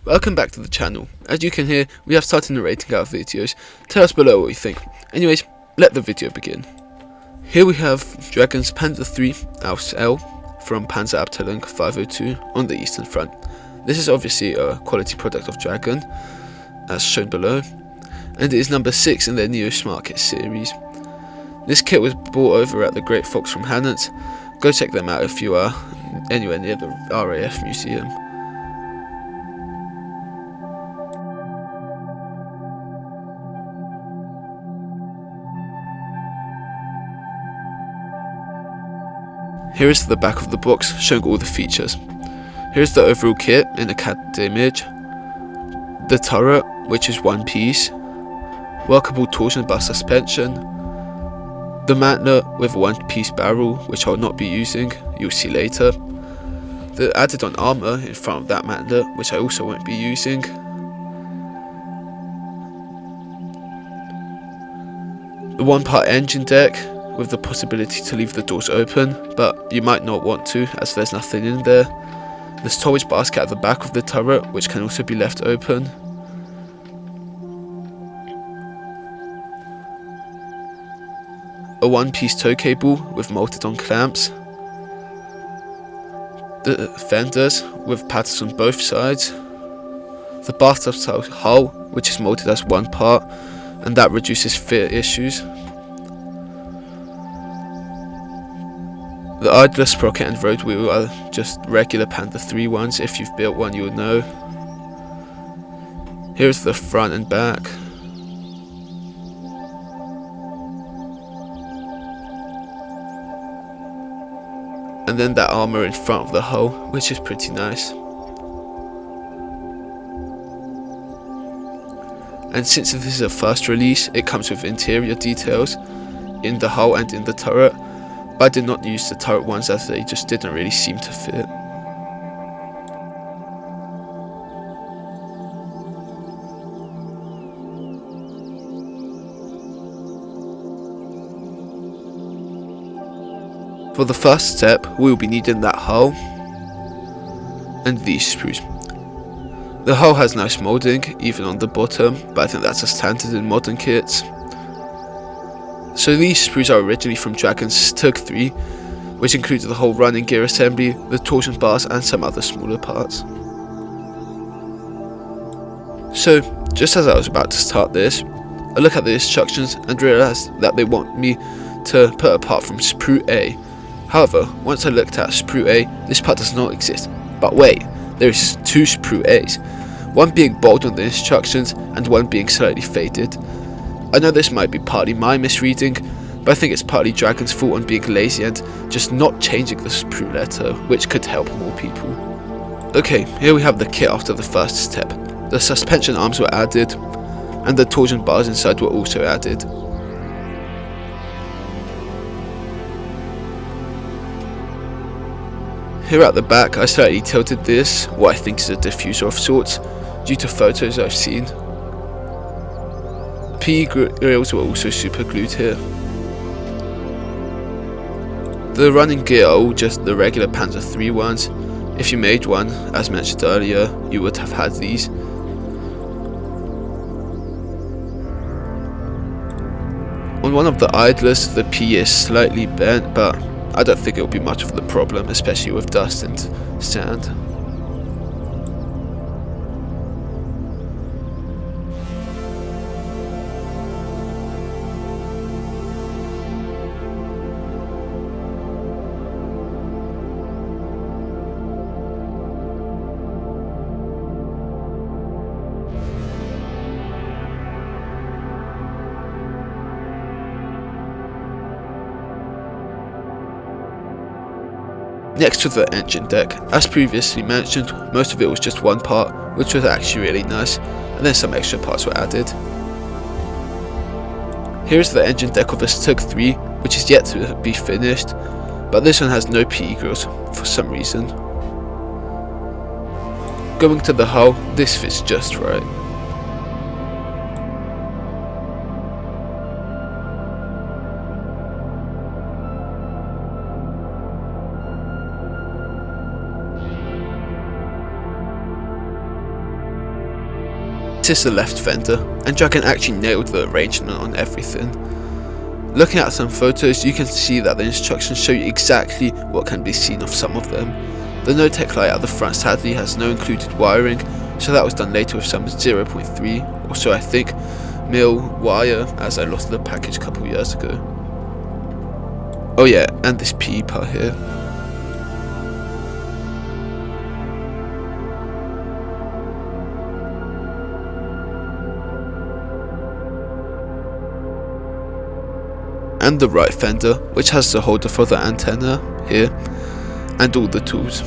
Welcome back to the channel. As you can hear, we have started narrating our videos. Tell us below what you think. Anyways, let the video begin. Here we have Dragon's Panzer III ausf from Panzer III 502 on the Eastern Front. This is obviously a quality product of Dragon, as shown below, and it is number 6 in their Neo Smart Kit series. This kit was bought over at the Great Fox from Hannett. Go check them out if you are anywhere near the RAF museum. Here is the back of the box showing all the features. Here is the overall kit in a CAD image, the turret, which is one piece, workable torsion bar suspension, the mantlet with a one piece barrel, which I will not be using, you'll see later, the added on armour in front of that mantlet, which I also won't be using, the one part engine deck with the possibility to leave the doors open, but you might not want to as there's nothing in there. The storage basket at the back of the turret, which can also be left open. A one-piece tow cable with bolted on clamps. The fenders with paddles on both sides. The bathtub style hull, which is molded as one part, and that reduces fit issues. The idler sprocket and road wheel are just regular Panzer III ones. If you've built one, you'll know. Here's the front and back. And then that armour in front of the hull, which is pretty nice. And since this is a first release, it comes with interior details in the hull and in the turret. I did not use the turret ones as they just didn't really seem to fit. For the first step, we will be needing that hull and these sprues. The hull has nice moulding, even on the bottom, but I think that's a standard in modern kits. So these sprues are originally from Dragon's TUG III, which includes the whole running gear assembly, the torsion bars and some other smaller parts. So, just as I was about to start this, I look at the instructions and realised that they want me to put a part from sprue A. However, once I looked at sprue A, this part does not exist. But wait, there is two sprue A's, one being bold on the instructions and one being slightly faded. I know this might be partly my misreading, but I think it's partly Dragon's fault on being lazy and just not changing the sprue letter, which could help more people. Okay, here we have the kit after the first step. The suspension arms were added, and the torsion bars inside were also added. Here at the back, I slightly tilted this, what I think is a diffuser of sorts, due to photos I've seen. PE grills were also super glued here. The running gear are all just the regular Panzer III ones. If you made one, as mentioned earlier, you would have had these. On one of the idlers, the PE is slightly bent, but I don't think it will be much of the problem, especially with dust and sand. Next to the engine deck, as previously mentioned, most of it was just one part, which was actually really nice, and then some extra parts were added. Here is the engine deck of this TUG III, which is yet to be finished, but this one has no PE grills for some reason. Going to the hull, this fits just right. Notice the left fender, and Dragon actually nailed the arrangement on everything. Looking at some photos, you can see that the instructions show you exactly what can be seen of some of them. The no-tech light at the front sadly has no included wiring, so that was done later with some 0.3 or so I think mil wire, as I lost the package a couple years ago. Oh yeah, and this PE part here. And the right fender, which has the holder for the antenna here, and all the tools.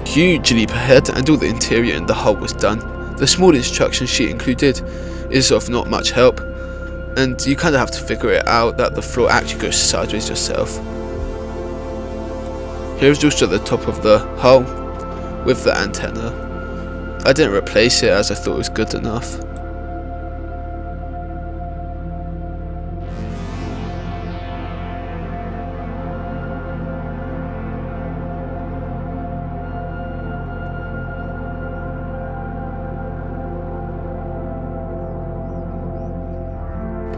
Huge leap ahead, and all the interior in the hull was done. The small instruction sheet included is of not much help, and you kind of have to figure it out that the floor actually goes sideways yourself. Here's also the top of the hull with the antenna. I didn't replace it as I thought it was good enough.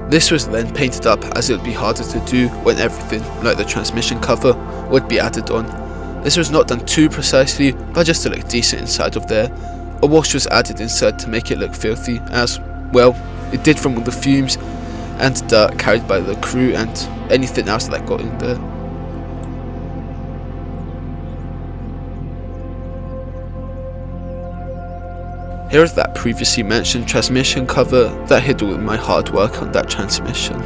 This was then painted up as it would be harder to do when everything, like the transmission cover, would be added on. This was not done too precisely, but just to look decent inside of there. A wash was added inside to make it look filthy, as, well, it did from all the fumes and dirt carried by the crew and anything else that got in there. Here is that previously mentioned transmission cover that hid all my hard work on that transmission.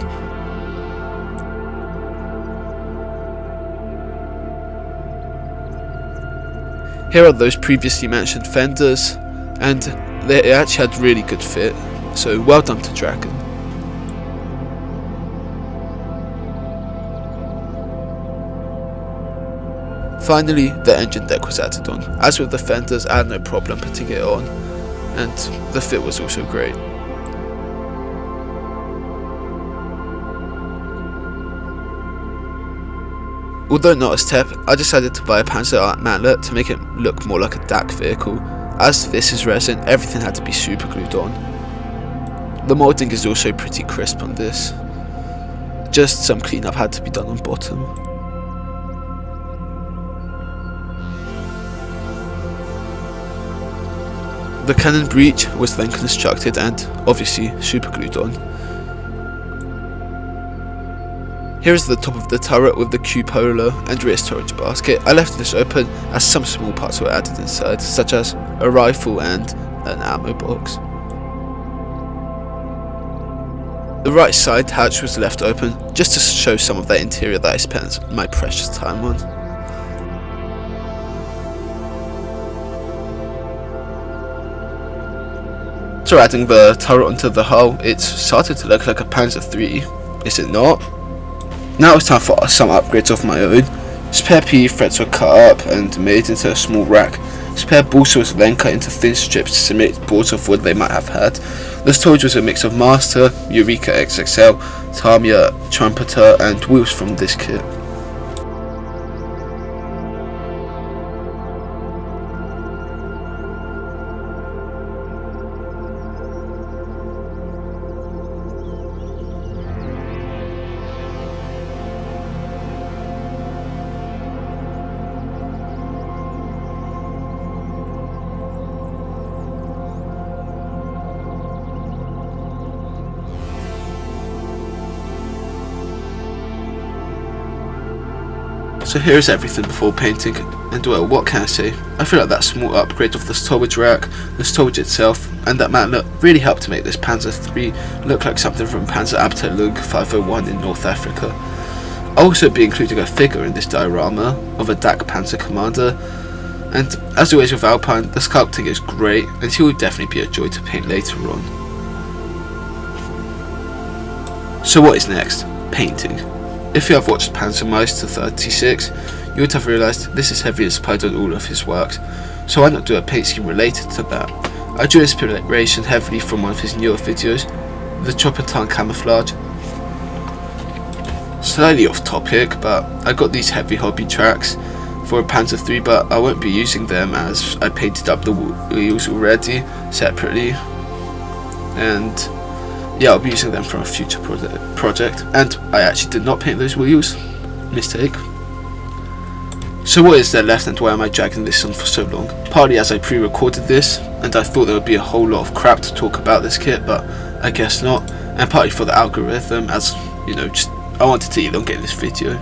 Here are those previously mentioned fenders, and they actually had really good fit, so well done to Dragon. Finally, the engine deck was added on. As with the fenders, I had no problem putting it on, and the fit was also great. Although not as TEP, I decided to buy a Panzer art mantlet to make it look more like a DAC vehicle. As this is resin, everything had to be super glued on. The moulding is also pretty crisp on this. Just some cleanup had to be done on bottom. The cannon breech was then constructed and, obviously, super glued on. Here is the top of the turret with the cupola and rear storage basket. I left this open as some small parts were added inside, such as a rifle and an ammo box. The right side hatch was left open just to show some of the interior that I spent my precious time on. After adding the turret onto the hull, it started to look like a Panzer III, is it not? Now it's time for some upgrades of my own. Spare PE threads were cut up and made into a small rack. Spare balsa was then cut into thin strips to simulate boards of wood they might have had. The storage was a mix of Master, Eureka XXL, Tamiya, Trumpeter and wheels from this kit. So here's everything before painting, and well, what can I say? I feel like that small upgrade of the storage rack, the storage itself, and that mantlet really helped to make this Panzer III look like something from Panzer Abteilung 501 in North Africa. I'll also be including a figure in this diorama of a DAC Panzer commander, and as always with Alpine, the sculpting is great, and he will definitely be a joy to paint later on. So what is next? Painting. If you have watched Panzermeister 36, you would have realised this is heavily inspired on all of his works, so why not do a paint scheme related to that? I drew inspiration heavily from one of his newer videos, the Chopper Tongue Camouflage. Slightly off topic, but I got these heavy hobby tracks for a Panzer III, but I won't be using them as I painted up the wheels already, separately. and yeah, I'll be using them for a future project. And I actually did not paint those wheels. Mistake. So what is there left, and why am I dragging this on for so long? Partly as I pre-recorded this and I thought there would be a whole lot of crap to talk about this kit, but I guess not, and partly for the algorithm, as you know, just I wanted to elongate this video.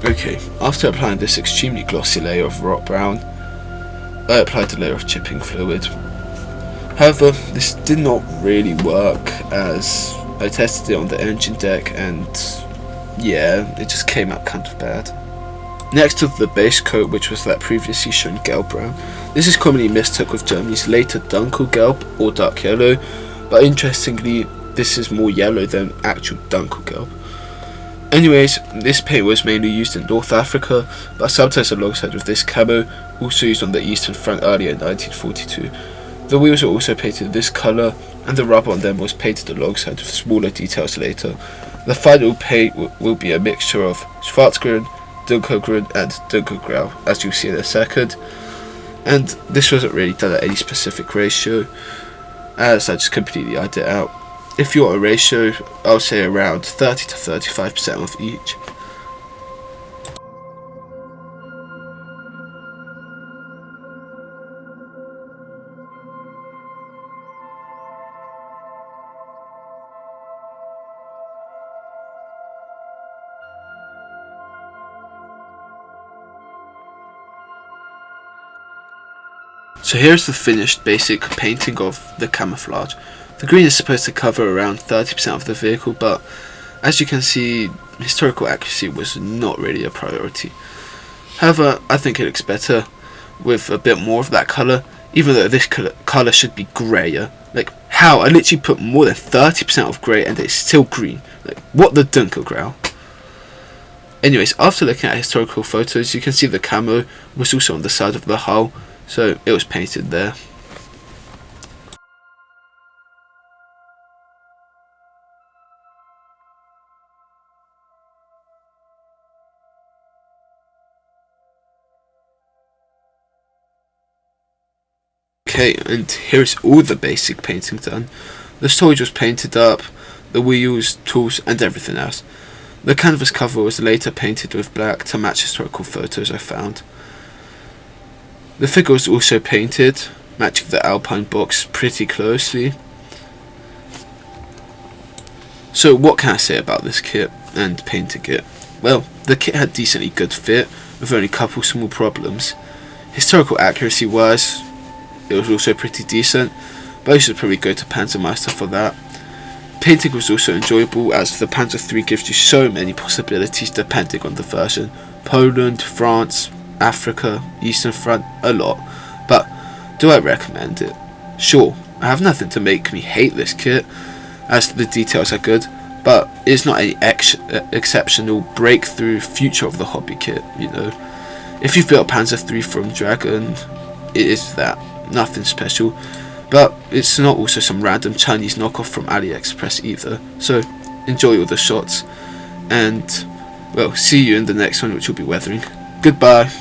Okay, after applying this extremely glossy layer of rock brown, I applied a layer of chipping fluid. However, this did not really work, as I tested it on the engine deck and yeah, it just came out kind of bad. Next to the base coat, which was that previously shown Gelb brown, this is commonly mistook with Germany's later Dunkelgelb or dark yellow, but interestingly this is more yellow than actual Dunkelgelb. Anyways, this paint was mainly used in North Africa, but sometimes alongside with this camo, also used on the Eastern Front earlier in 1942. The wheels were also painted this colour, and the rubber on them was painted alongside with smaller details later. The final paint will be a mixture of Schwarzgrün, Dunkelgrün and Dunkelgrau, as you'll see in a second. And this wasn't really done at any specific ratio, as I just completely eyed it out. If you want a ratio, I'll say around 30 to 35% of each. So here's the finished basic painting of the camouflage. The green is supposed to cover around 30% of the vehicle, but as you can see, historical accuracy was not really a priority. However, I think it looks better with a bit more of that colour, even though this colour should be greyer. Like, how? I literally put more than 30% of grey and it's still green. Like, what the Dunkelgrau? Anyways, after looking at historical photos, you can see the camo was also on the side of the hull, so it was painted there. Okay, and here's all the basic painting done. The storage was painted up, the wheels, tools and everything else. The canvas cover was later painted with black to match historical photos I found. The figure was also painted, matching the Alpine box pretty closely. So what can I say about this kit and painting it? Well, the kit had decently good fit, with only a couple small problems. Historical accuracy wise, it was also pretty decent, but I should probably go to Panzermeister for that. Painting was also enjoyable, as the Panzer III gives you so many possibilities depending on the version. Poland, France, Africa, Eastern Front, a lot. But do I recommend it? Sure, I have nothing to make me hate this kit, as the details are good, but it's not an exceptional breakthrough future of the hobby kit, you know. If you've built Panzer III from Dragon, it is that. Nothing special, but it's not also some random Chinese knockoff from AliExpress either, so enjoy all the shots, and well, see you in the next one, which will be weathering. Goodbye.